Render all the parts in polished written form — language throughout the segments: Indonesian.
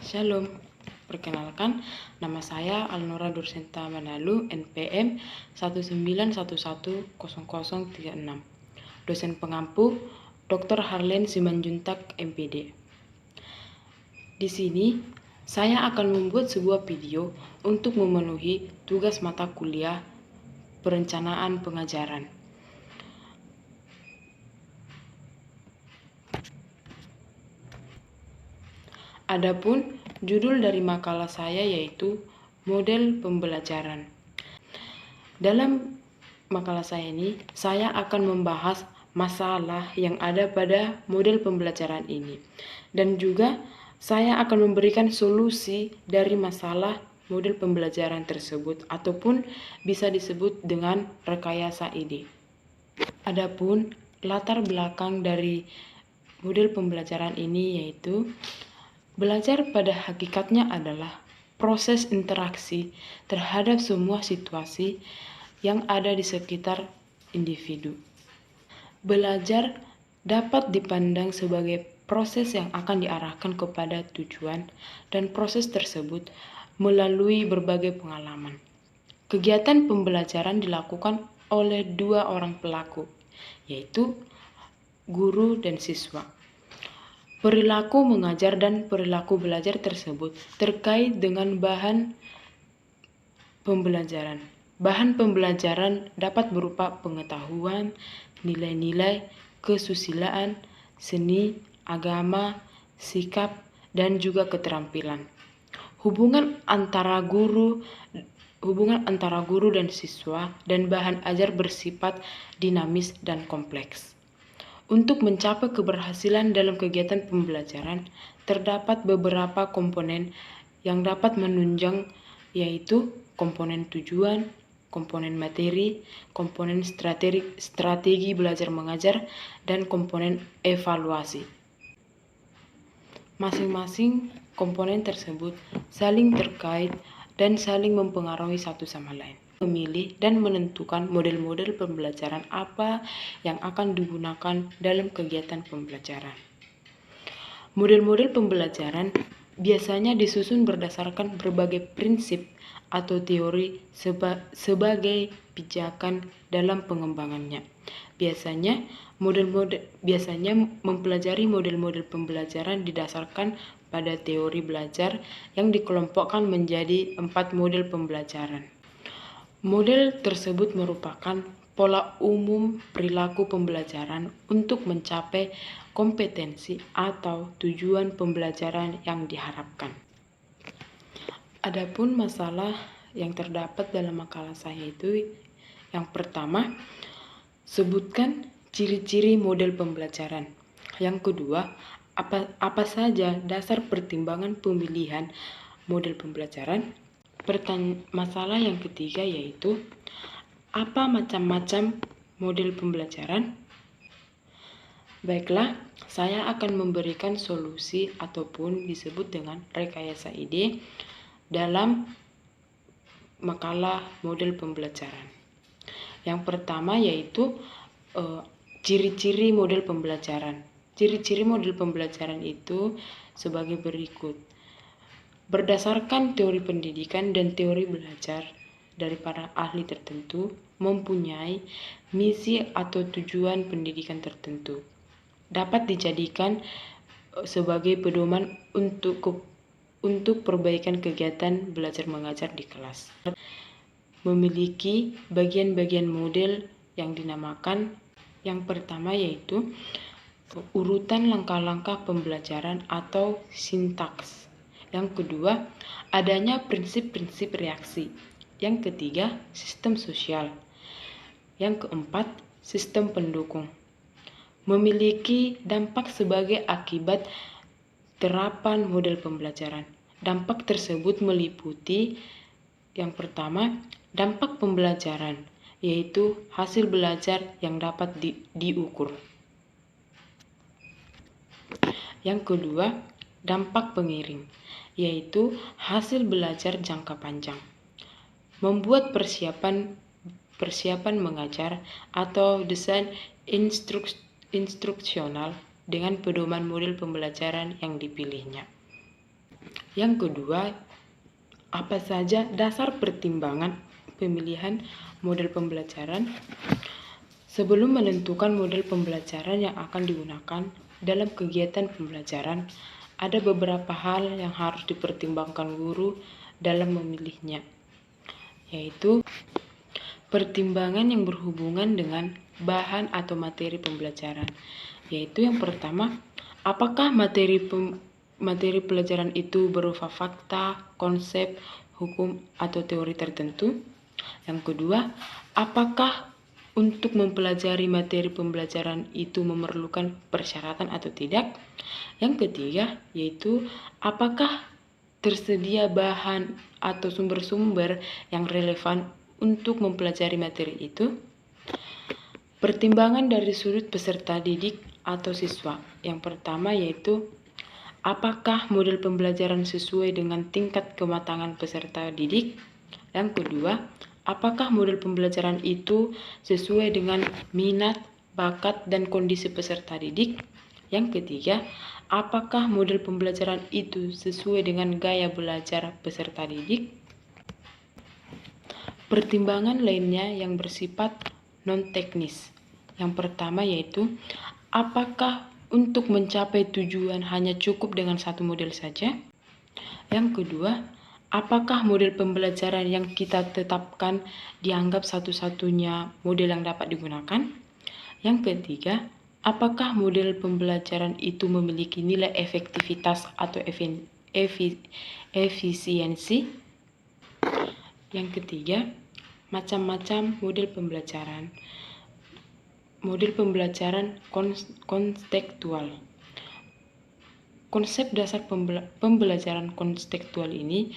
Shalom, perkenalkan nama saya Alnora Dursenta Manalu, NPM 191100036, dosen pengampu Dr. Harlen Simanjuntak, MPD. Di sini saya akan membuat sebuah video untuk memenuhi tugas mata kuliah perencanaan pengajaran. Adapun judul dari makalah saya yaitu model pembelajaran. Dalam makalah saya ini, saya akan membahas masalah yang ada pada model pembelajaran ini. Dan juga saya akan memberikan solusi dari masalah model pembelajaran tersebut ataupun bisa disebut dengan rekayasa ide. Adapun latar belakang dari model pembelajaran ini yaitu belajar pada hakikatnya adalah proses interaksi terhadap semua situasi yang ada di sekitar individu. Belajar dapat dipandang sebagai proses yang akan diarahkan kepada tujuan, dan proses tersebut melalui berbagai pengalaman. Kegiatan pembelajaran dilakukan oleh dua orang pelaku, yaitu guru dan siswa. Perilaku mengajar dan perilaku belajar tersebut terkait dengan bahan pembelajaran. Bahan pembelajaran dapat berupa pengetahuan, nilai-nilai, kesusilaan, seni, agama, sikap, dan juga keterampilan. Hubungan antara guru dan siswa dan bahan ajar bersifat dinamis dan kompleks. Untuk mencapai keberhasilan dalam kegiatan pembelajaran, terdapat beberapa komponen yang dapat menunjang, yaitu komponen tujuan, komponen materi, komponen strategi belajar mengajar, dan komponen evaluasi. Masing-masing komponen tersebut saling terkait dan saling mempengaruhi satu sama lain. Memilih dan menentukan model-model pembelajaran apa yang akan digunakan dalam kegiatan pembelajaran. Model-model pembelajaran biasanya disusun berdasarkan berbagai prinsip atau teori sebagai pijakan dalam pengembangannya. Biasanya mempelajari model-model pembelajaran didasarkan pada teori belajar yang dikelompokkan menjadi 4 model pembelajaran. Model tersebut merupakan pola umum perilaku pembelajaran untuk mencapai kompetensi atau tujuan pembelajaran yang diharapkan. Adapun masalah yang terdapat dalam makalah saya itu, yang pertama, sebutkan ciri-ciri model pembelajaran. Yang kedua, apa saja dasar pertimbangan pemilihan model pembelajaran. Masalah yang ketiga yaitu apa macam-macam model pembelajaran. Baiklah, saya akan memberikan solusi ataupun disebut dengan rekayasa ide dalam makalah model pembelajaran. Yang pertama yaitu ciri-ciri model pembelajaran. Ciri-ciri model pembelajaran itu sebagai berikut. Berdasarkan teori pendidikan dan teori belajar dari para ahli tertentu, mempunyai misi atau tujuan pendidikan tertentu. Dapat dijadikan sebagai pedoman untuk perbaikan kegiatan belajar mengajar di kelas. Memiliki bagian-bagian model yang dinamakan, yang pertama yaitu urutan langkah-langkah pembelajaran atau sintaks. Yang kedua, adanya prinsip-prinsip reaksi. Yang ketiga, sistem sosial. Yang keempat, sistem pendukung. Memiliki dampak sebagai akibat terapan model pembelajaran. Dampak tersebut meliputi yang pertama, dampak pembelajaran, yaitu hasil belajar yang dapat diukur. Yang kedua, dampak pengiring, yaitu hasil belajar jangka panjang. Membuat persiapan mengajar atau desain instruksional dengan pedoman model pembelajaran yang dipilihnya. Yang kedua, apa saja dasar pertimbangan pemilihan model pembelajaran? Sebelum menentukan model pembelajaran yang akan digunakan dalam kegiatan pembelajaran, ada beberapa hal yang harus dipertimbangkan guru dalam memilihnya, yaitu pertimbangan yang berhubungan dengan bahan atau materi pembelajaran, yaitu yang pertama, apakah materi pelajaran itu berupa fakta, konsep, hukum, atau teori tertentu? Yang kedua, apakah untuk mempelajari materi pembelajaran itu memerlukan persyaratan atau tidak? Yang ketiga, yaitu apakah tersedia bahan atau sumber-sumber yang relevan untuk mempelajari materi itu? Pertimbangan dari sudut peserta didik atau siswa. Yang pertama yaitu apakah model pembelajaran sesuai dengan tingkat kematangan peserta didik? Yang kedua, apakah model pembelajaran itu sesuai dengan minat, bakat, dan kondisi peserta didik? Yang ketiga, apakah model pembelajaran itu sesuai dengan gaya belajar peserta didik? Pertimbangan lainnya yang bersifat non-teknis. Yang pertama yaitu, apakah untuk mencapai tujuan hanya cukup dengan satu model saja? Yang kedua, apakah model pembelajaran yang kita tetapkan dianggap satu-satunya model yang dapat digunakan? Yang ketiga, apakah model pembelajaran itu memiliki nilai efektivitas atau efisiensi? Yang ketiga, macam-macam model pembelajaran. Model pembelajaran kontekstual. Konsep dasar pembelajaran kontekstual ini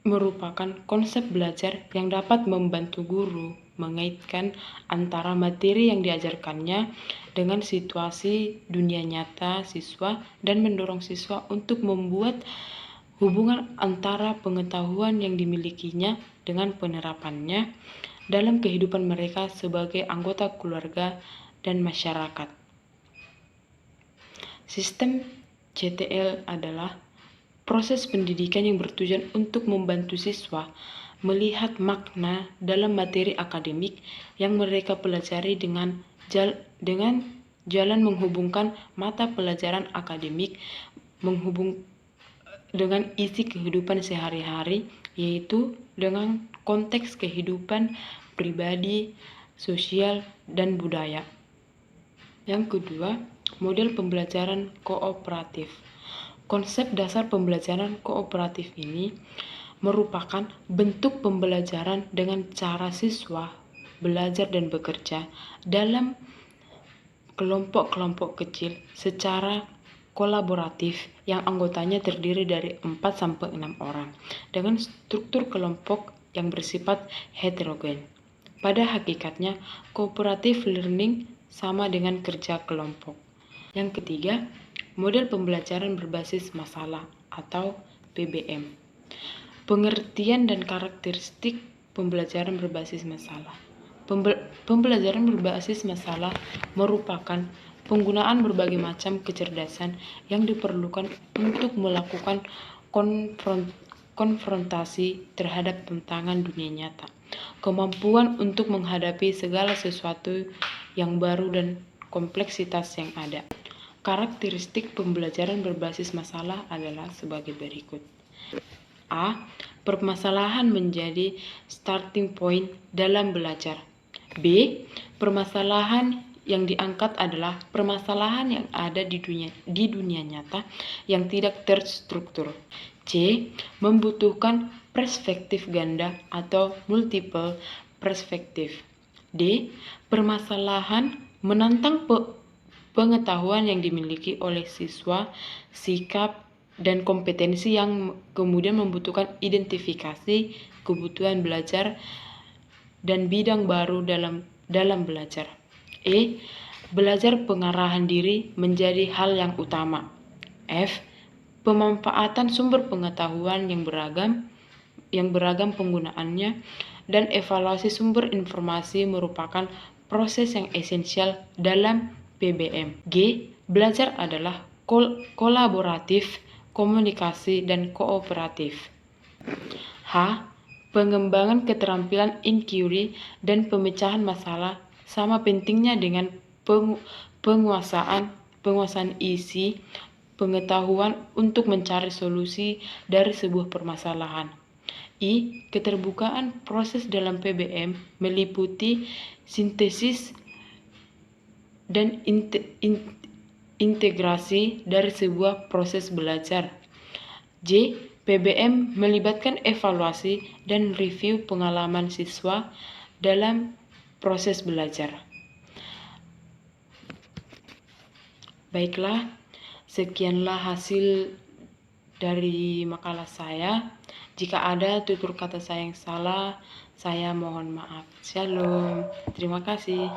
merupakan konsep belajar yang dapat membantu guru mengaitkan antara materi yang diajarkannya dengan situasi dunia nyata siswa dan mendorong siswa untuk membuat hubungan antara pengetahuan yang dimilikinya dengan penerapannya dalam kehidupan mereka sebagai anggota keluarga dan masyarakat. Sistem CTL adalah proses pendidikan yang bertujuan untuk membantu siswa melihat makna dalam materi akademik yang mereka pelajari dengan jalan menghubungkan mata pelajaran akademik dengan isi kehidupan sehari-hari, yaitu dengan konteks kehidupan pribadi, sosial, dan budaya. Yang kedua, model pembelajaran kooperatif. Konsep dasar pembelajaran kooperatif ini merupakan bentuk pembelajaran dengan cara siswa belajar dan bekerja dalam kelompok-kelompok kecil secara kolaboratif yang anggotanya terdiri dari 4-6 orang dengan struktur kelompok yang bersifat heterogen. Pada hakikatnya, cooperative learning sama dengan kerja kelompok. Yang ketiga, model pembelajaran berbasis masalah atau PBM. Pengertian dan karakteristik pembelajaran berbasis masalah. Pembelajaran berbasis masalah merupakan penggunaan berbagai macam kecerdasan yang diperlukan untuk melakukan konfrontasi terhadap tantangan dunia nyata. Kemampuan untuk menghadapi segala sesuatu yang baru dan kompleksitas yang ada. Karakteristik pembelajaran berbasis masalah adalah sebagai berikut. A. Permasalahan menjadi starting point dalam belajar. B. Permasalahan yang diangkat adalah permasalahan yang ada di dunia nyata yang tidak terstruktur. C. Membutuhkan perspektif ganda atau multiple perspektif. D. Permasalahan menantang pengetahuan yang dimiliki oleh siswa, sikap, dan kompetensi yang kemudian membutuhkan identifikasi kebutuhan belajar dan bidang baru dalam belajar. E. Belajar pengarahan diri menjadi hal yang utama. F. Pemanfaatan sumber pengetahuan yang beragam penggunaannya dan evaluasi sumber informasi merupakan proses yang esensial dalam PBM. G. Belajar adalah kolaboratif. komunikasi, dan kooperatif. H. Pengembangan keterampilan inquiry dan pemecahan masalah sama pentingnya dengan penguasaan isi pengetahuan untuk mencari solusi dari sebuah permasalahan. I. Keterbukaan proses dalam PBM meliputi sintesis dan integrasi dari sebuah proses belajar. J. PBM melibatkan evaluasi dan review pengalaman siswa dalam proses belajar. Baiklah, sekianlah hasil dari makalah saya. Jika ada tutur kata saya yang salah, saya mohon maaf. Shalom. Terima kasih.